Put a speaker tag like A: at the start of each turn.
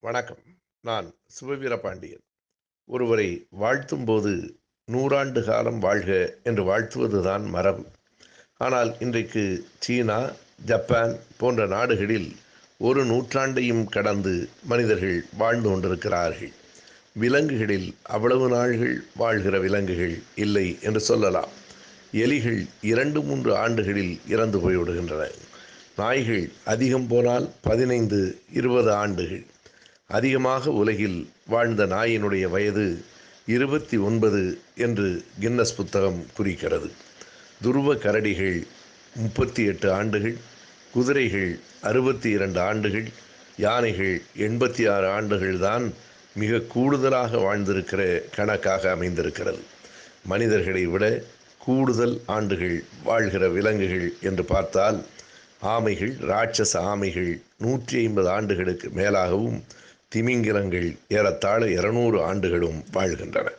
A: வணக்கம். நான் சிவவீரபாண்டியன். ஒருவரை வாழ்த்தும்போது 100 காலம் வாழ்க என்று வாழ்த்துவதுதான் மரபு. ஆனால் இன்றைக்கு சீனா, ஜப்பான் போன்ற நாடுகளில் ஒரு நூற்றாண்டையும் கடந்து மனிதர்கள் வாழ்ந்து கொண்டிருக்கிறார்கள். விலங்குகளில் அவ்வளவு நாள்கள் வாழ்கிற விலங்குகள் இல்லை என்று சொல்லலாம். எலிகள் 2-3 ஆண்டுகளில் இறந்து போய்விடுகின்றன. நாய்கள் அதிகம் போனால் 15-20 ஆண்டுகள். அதிகமாக உலகில் வாழ்ந்த நாயினுடைய வயது 29 என்று கின்னஸ் புத்தகம் குறிக்கிறது. துருவ கரடிகள் 38 ஆண்டுகள், குதிரைகள் 62 ஆண்டுகள், யானைகள் 86 ஆண்டுகள் தான் மிக கூடுதலாக வாழ்ந்திருக்கிற கணக்காக அமைந்திருக்கிறது. மனிதர்களை விட கூடுதல் ஆண்டுகள் வாழ்கிற விலங்குகள் என்று பார்த்தால் ஆமைகள், ராட்சச ஆமைகள் 150 ஆண்டுகளுக்கு மேலாகவும், திமிங்கிலங்கள் ஏறத்தாழ 200 ஆண்டுகளும் வாழ்கின்றன.